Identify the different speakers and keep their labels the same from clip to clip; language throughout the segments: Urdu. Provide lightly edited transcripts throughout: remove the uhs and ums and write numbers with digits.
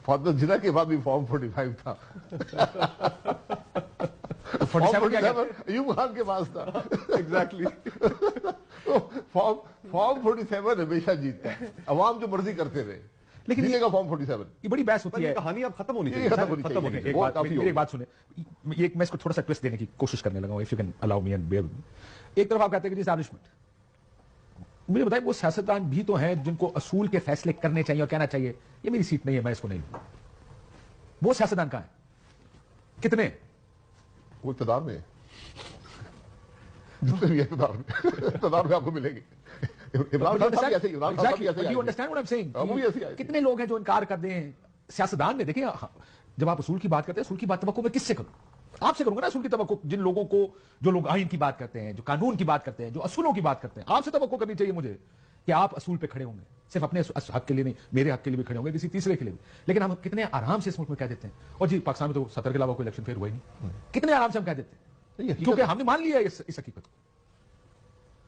Speaker 1: فاطمہ جناح کے بعد بھی فارم 45 تھا. 47 ایوب خان کے پاس تھا.
Speaker 2: ایگزیکٹلی.
Speaker 1: فارم 47 ہمیشہ جیتتا ہے. عوام جو مرضی کرتے رہے,
Speaker 3: لیکن
Speaker 1: یہ فارم 47
Speaker 3: یہ بڑی بحث ہوتی ہے.
Speaker 2: کہانی اب ختم ہونی
Speaker 1: یہ
Speaker 2: چاہیے.
Speaker 1: ختم ہونی چاہیے.
Speaker 3: ایک بات سنیں, میں اس کو تھوڑا سا ٹویسٹ دینے کی کوشش کرنے لگا ہوں. If you can allow me and bear with me. ایک طرف آپ کہتے ہیں کہ اسٹیبلشمنٹ, مجھے بتائیں وہ سیاستدان بھی تو ہیں جن کو اصول کے فیصلے کرنے چاہیے اور کہنا چاہیے یہ میری سیٹ نہیں ہے, میں اس کو نہیں لوں. وہ سیاستدان کہاں ہیں, کتنے؟
Speaker 1: وہ اقتدار میں ہے. جتنے بھی اقتدار میں آپ کو ملیں گے.
Speaker 3: کتنے لوگ ہیں جو انکار کر دیں سیاستدان میں؟ دیکھیں جب آپ اصول کی بات کرتے ہیں, اصول کی بات توقع میں کس سے کروں؟ آپ سے کروں گا نا اصول کی توقع. جن لوگوں کو, جو لوگ آئین کی بات کرتے ہیں, جو قانون کی بات کرتے ہیں, جو اصولوں کی بات کرتے ہیں, آپ سے توقع کرنی چاہیے مجھے کہ آپ اصول پہ کھڑے ہوں گے, صرف اپنے حق کے لیے نہیں, میرے حق کے لیے بھی کھڑے ہوں گے, کسی تیسرے کے لیے بھی. لیکن ہم کتنے آرام سے اس ملک میں کہہ دیتے ہیں, اور جی پاکستان میں تو 70 کے علاوہ کوئی الیکشن پھر ہوا ہی نہیں, کتنے آرام سے ہم کہہ دیتے ہیں کیونکہ ہم نے مان لیا اس حقیقت کو.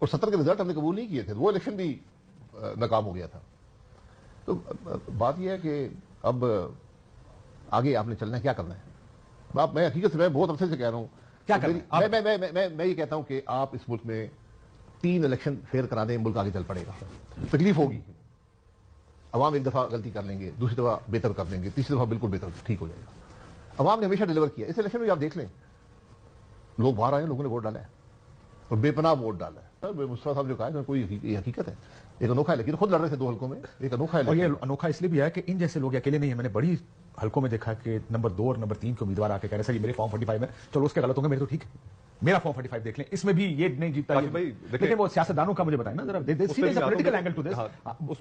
Speaker 1: اور 70 کے رزلٹ ہم نے قبول نہیں کیے تھے, وہ الیکشن بھی ناکام ہو گیا تھا. تو بات یہ ہے کہ اب آگے آپ نے چلنا ہے, کیا کرنا ہے. میں حقیقت سے میں بہت عرصے سے کہہ رہا ہوں,
Speaker 3: کیا کرنا ہے؟
Speaker 1: میں یہ کہتا ہوں کہ آپ اس ملک میں 3 الیکشن فیئر کرا دیں, ملک آگے چل پڑے گا. تکلیف ہوگی, عوام ایک دفعہ غلطی کر لیں گے, دوسری دفعہ بہتر کر لیں گے, تیسری دفعہ بالکل بہتر ٹھیک ہو جائے گا. عوام نے ہمیشہ ڈیلیور کیا. اس الیکشن میں آپ دیکھ لیں, لوگ باہر آئے, لوگوں نے ووٹ ڈالا ہے اور بے پناہ ووٹ ڈالا ہے. مصطفیٰ صاحب جو کہا ہے کوئی یہ حقیقت ہے, ایک انوکھا ہے. لیکن خود لڑ رہے تھے 2 حلقوں میں, ایک انوکھا ہے.
Speaker 3: اور یہ انوکھا اس لیے بھی ہے کہ ان جیسے لوگ اکیلے نہیں ہیں. میں نے بڑی حلقوں میں دیکھا کہ نمبر 2 اور نمبر 3 کے امیدوار آ کے کہہ رہے سر یہ میرے فارم 45 میں, چلو اس کے غلط ہوں گے, میرے تو ٹھیک ہے, میرا فارم 45 دیکھ لیں, اس میں بھی یہ نہیں جیتا. لیکن وہ سیاستدانوں کا مجھے بتائیں نا ذرا, پولیٹیکل اینگل ٹو دس.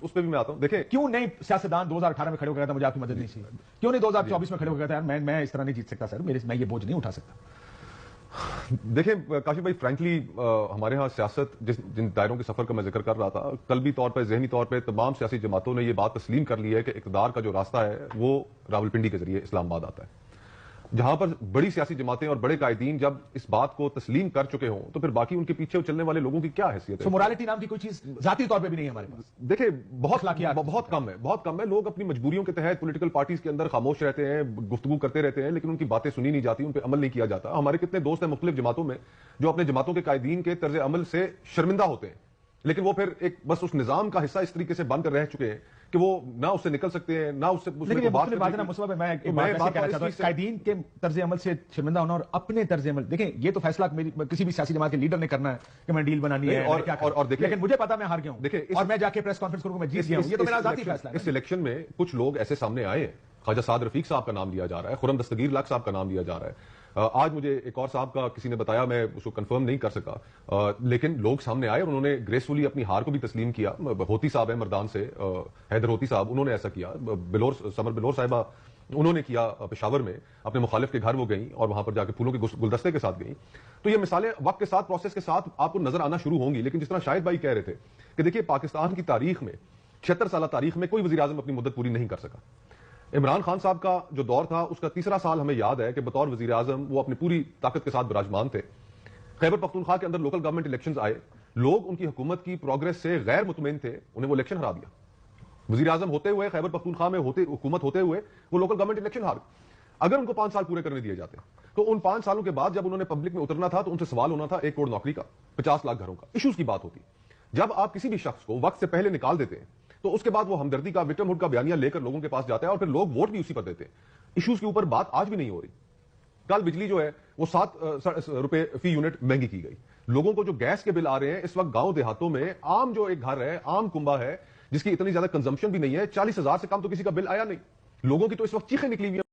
Speaker 2: اس پہ بھی میں آتا ہوں. دیکھیں
Speaker 3: کیوں نہیں سیاستدان 2018 میں کھڑے ہو گیا تھا, مجھے آپ کی مدد نہیں چاہیے. کیوں نہیں 2024 میں کھڑے ہو گیا تھا, میں اس طرح نہیں جیت سکتا سر, میں یہ بوجھ نہیں اٹھا سکتا.
Speaker 2: دیکھیں کاشف بھائی, فرینکلی ہمارے ہاں سیاست جن دائروں کے سفر کا میں ذکر کر رہا تھا, قلبی طور پہ, ذہنی طور پہ تمام سیاسی جماعتوں نے یہ بات تسلیم کر لی ہے کہ اقتدار کا جو راستہ ہے وہ راولپنڈی کے ذریعے اسلام آباد آتا ہے. جہاں پر بڑی سیاسی جماعتیں اور بڑے قائدین جب اس بات کو تسلیم کر چکے ہوں تو پھر باقی ان کے پیچھے چلنے والے لوگوں کی کیا حیثیت ہے؟
Speaker 3: مورالیٹی نام کی کوئی چیز ذاتی طور پہ بھی نہیں ہے ہمارے پاس.
Speaker 2: دیکھیں بہت کم ہے. لوگ اپنی مجبوریوں کے تحت پولیٹیکل پارٹیز کے اندر خاموش رہتے ہیں, گفتگو کرتے رہتے ہیں, لیکن ان کی باتیں سنی نہیں جاتی, ان پہ عمل نہیں کیا جاتا. ہمارے کتنے دوست ہیں مختلف جماعتوں میں جو اپنے جماعتوں کے قائدین کے طرز عمل سے شرمندہ ہوتے ہیں, لیکن وہ پھر ایک بس اس نظام کا حصہ اس طریقے سے بن کر رہ چکے ہیں کہ وہ نہ اس سے نکل سکتے ہیں, نہ اس سے
Speaker 3: قائدین کے طرز عمل سے شرمندہ ہونا اور اپنے طرز عمل. دیکھیں یہ تو فیصلہ کسی بھی سیاسی جماعت کے لیڈر نے کرنا ہے کہ میں ڈیل بنانی ہے, لیکن مجھے پتا میں ہار گیا ہوں اور میں جا کے پریس کانفرنس کروں گا میں جیت گیا ہوں, یہ تو میرا ذاتی فیصلہ ہے.
Speaker 2: اس الیکشن میں کچھ لوگ ایسے سامنے آئے ہیں, خواجہ سعد رفیق صاحب کا نام لیا جا رہا ہے, خرم دستگیر لاکھ صاحب کا نام لیا جا رہا ہے. آج مجھے ایک اور صاحب کا کسی نے بتایا, میں اس کو کنفرم نہیں کر سکا, لیکن لوگ سامنے آئے اور انہوں نے گریسفلی اپنی ہار کو بھی تسلیم کیا. ہوتی صاحب ہے مردان سے, حیدر ہوتی صاحب, انہوں نے ایسا کیا. سمر بلور صاحبہ انہوں نے کیا پشاور میں, اپنے مخالف کے گھر وہ گئیں اور وہاں پر جا کے پھولوں کے گلدستے کے ساتھ گئیں. تو یہ مثالیں وقت کے ساتھ, پروسیس کے ساتھ آپ کو نظر آنا شروع ہوں گی. لیکن جس طرح شاہد بھائی کہہ رہے تھے کہ دیکھیے پاکستان کی تاریخ میں 76 سالہ تاریخ میں کوئی وزیر اعظم اپنی مدت پوری نہیں کر سکا. عمران خان صاحب کا جو دور تھا اس کا 3 سال ہمیں یاد ہے کہ بطور وزیر اعظم وہ اپنی پوری طاقت کے ساتھ براجمان تھے. خیبر پختونخوا کے اندر لوکل گورنمنٹ الیکشنز آئے, لوگ ان کی حکومت کی پروگرس سے غیر مطمئن تھے, انہیں وہ الیکشن ہرا دیا. وزیر اعظم ہوتے ہوئے, خیبر پختونخوا میں حکومت ہوتے ہوئے وہ لوکل گورنمنٹ الیکشن ہار. اگر ان کو 5 سال پورے کرنے دیے جاتے تو ان 5 سالوں کے بعد جب انہوں نے پبلک میں اترنا تھا تو ان سے سوال ہونا تھا 1 کروڑ نوکری کا, 50 لاکھ گھروں کا, ایشوز کی بات ہوتی. جب آپ کسی بھی شخص کو وقت سے پہلے نکال دیتے ہیں تو اس کے بعد وہ ہمدردی کا, وکٹم ہوڈ کا بیانیہ لے کر لوگوں کے پاس جاتا ہے اور پھر لوگ ووٹ بھی اسی پر دیتے ہیں. ایشوز کے اوپر بات آج بھی نہیں ہو رہی. کل بجلی جو ہے وہ 7 روپے فی یونٹ مہنگی کی گئی. لوگوں کو جو گیس کے بل آ رہے ہیں اس وقت گاؤں دیہاتوں میں, عام جو ایک گھر ہے, عام کنبا ہے جس کی اتنی زیادہ کنزمپشن بھی نہیں ہے, 40,000 سے کم تو کسی کا بل آیا نہیں. لوگوں کی تو اس وقت چیخیں نکلی ہوئی ہیں.